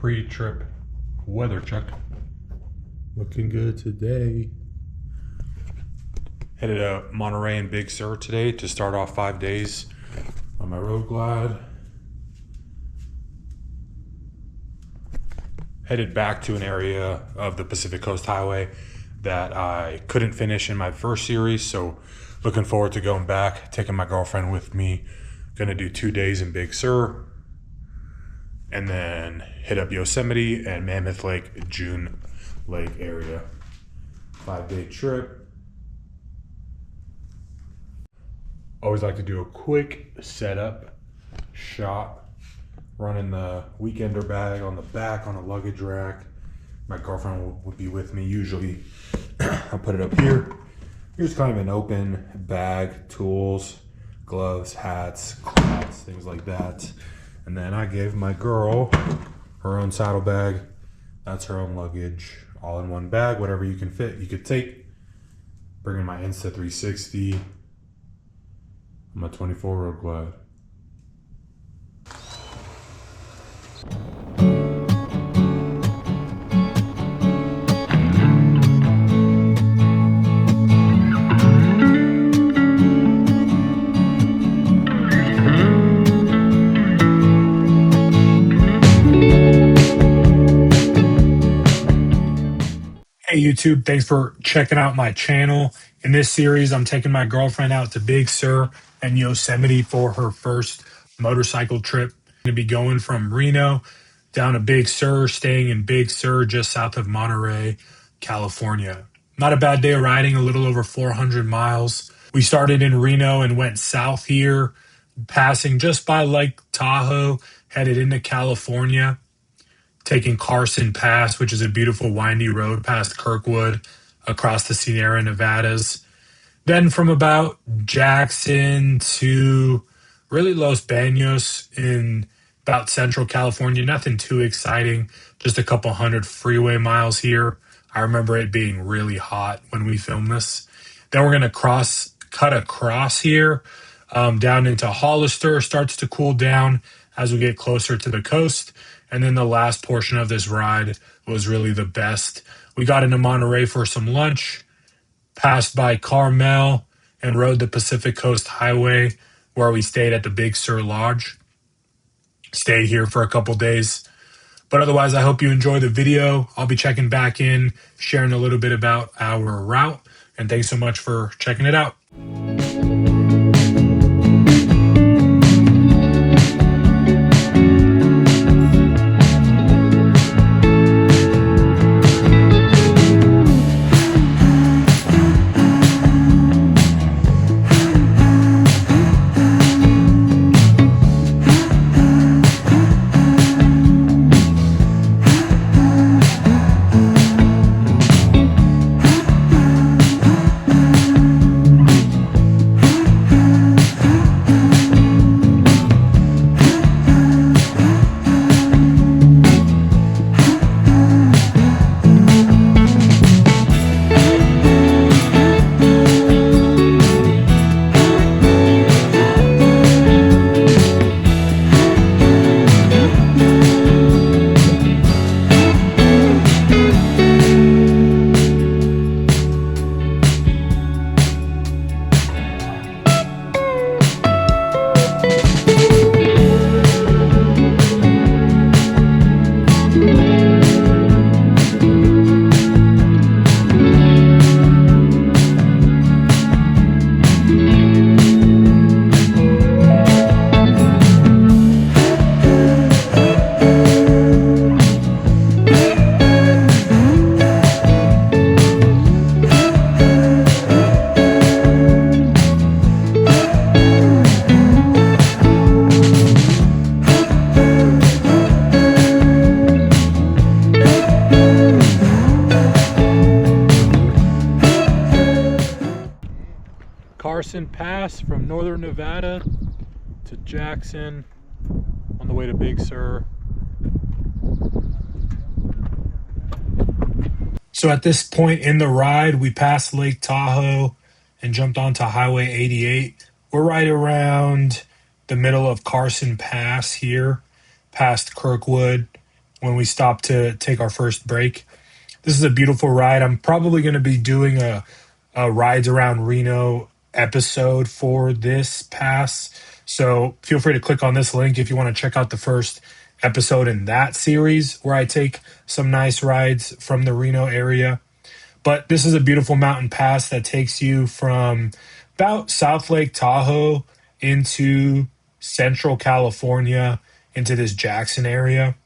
pre-trip weather check. Looking good today. Headed to Monterey and Big Sur today to start off 5 days on my road glide. Headed back to an area of the Pacific Coast Highway that I couldn't finish in my first series, so looking forward to going back, taking my girlfriend with me. Gonna do 2 days in Big Sur, and then hit up Yosemite and Mammoth Lake, June Lake area. 5-day trip. Always like to do a quick setup shot. Running the weekender bag on the back on a luggage rack. My girlfriend would be with me. Usually I'll put it up here. Here's kind of an open bag, tools, gloves, hats, claps, things like that. And then I gave my girl her own saddle bag. That's her own luggage, all in one bag, whatever you can fit, you could take. Bringing my Insta360 on my 24 road glide. Hey YouTube, thanks for checking out my channel. In this series, I'm taking my girlfriend out to Big Sur and Yosemite for her first motorcycle trip. I'm going to be going from Reno down to Big Sur, staying in Big Sur just south of Monterey, California. Not a bad day of riding, a little over 400 miles. We started in Reno and went south here, passing just by Lake Tahoe, headed into California. Taking Carson Pass, which is a beautiful windy road past Kirkwood across the Sierra Nevadas. Then from about Jackson to really Los Banos in about central California. Nothing too exciting, just a couple hundred freeway miles here. I remember it being really hot when we filmed this. Then we're going to cut across here down into Hollister. Starts to cool down as we get closer to the coast. And then the last portion of this ride was really the best. We got into Monterey for some lunch, passed by Carmel, and rode the Pacific Coast Highway where we stayed at the Big Sur Lodge. Stayed here for a couple days. But otherwise, I hope you enjoy the video. I'll be checking back in, sharing a little bit about our route. And thanks so much for checking it out. Carson Pass from northern Nevada to Jackson on the way to Big Sur. So at this point in the ride, we passed Lake Tahoe and jumped onto Highway 88. We're right around the middle of Carson Pass here, past Kirkwood. when we stopped to take our first break. This is a beautiful ride. I'm probably going to be doing a rides around Reno episode for this pass. So feel free to click on this link if you want to check out the first episode in that series where I take some nice rides from the Reno area. But this is a beautiful mountain pass that takes you from about South Lake Tahoe into Central California into this Jackson area.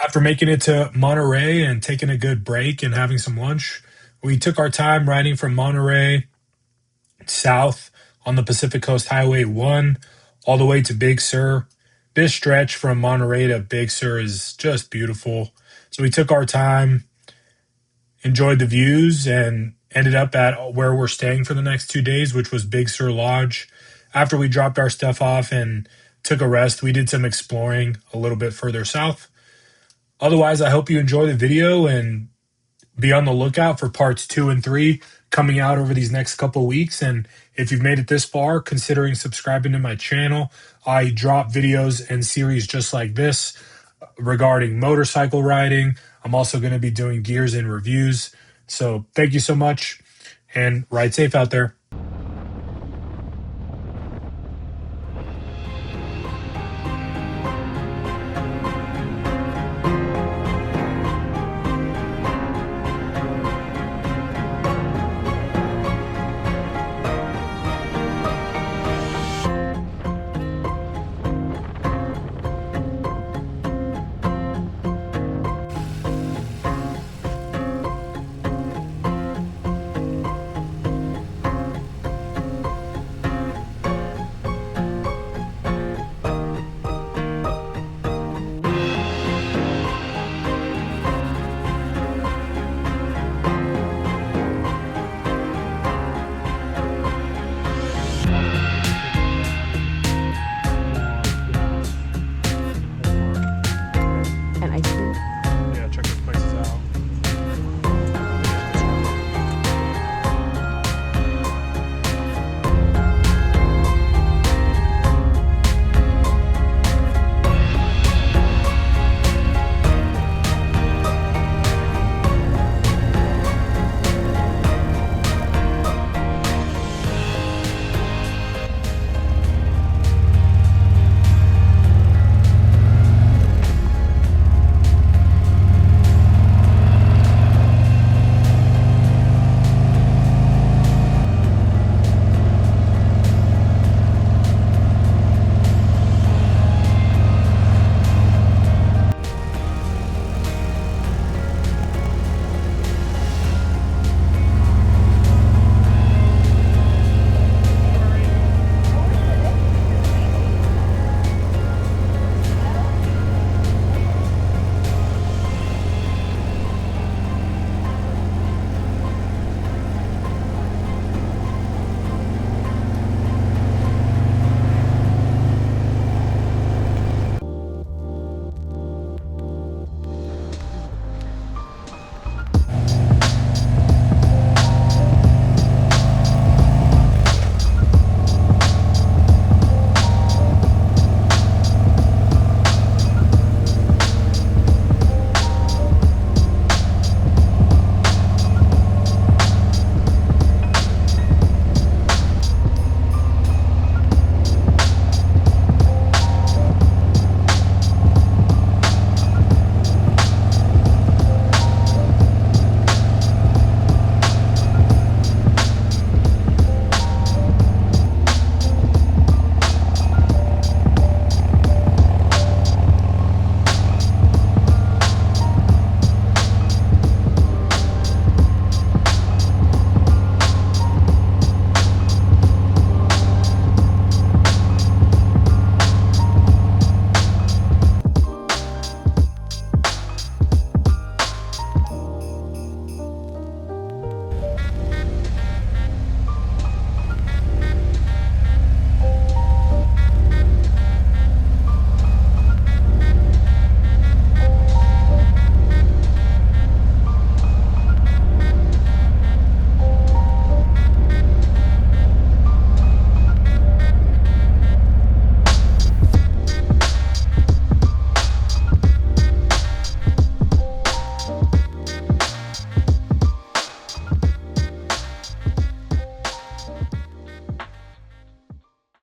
After making it to Monterey and taking a good break and having some lunch, we took our time riding from Monterey south on the Pacific Coast Highway 1 all the way to Big Sur. This stretch from Monterey to Big Sur is just beautiful. So we took our time, enjoyed the views, and ended up at where we're staying for the next 2 days, which was Big Sur Lodge. After we dropped our stuff off and took a rest, we did some exploring a little bit further south. Otherwise, I hope you enjoy the video and be on the lookout for parts 2 and 3 coming out over these next couple weeks. And if you've made it this far, considering subscribing to my channel, I drop videos and series just like this regarding motorcycle riding. I'm also going to be doing gears and reviews. So thank you so much and ride safe out there.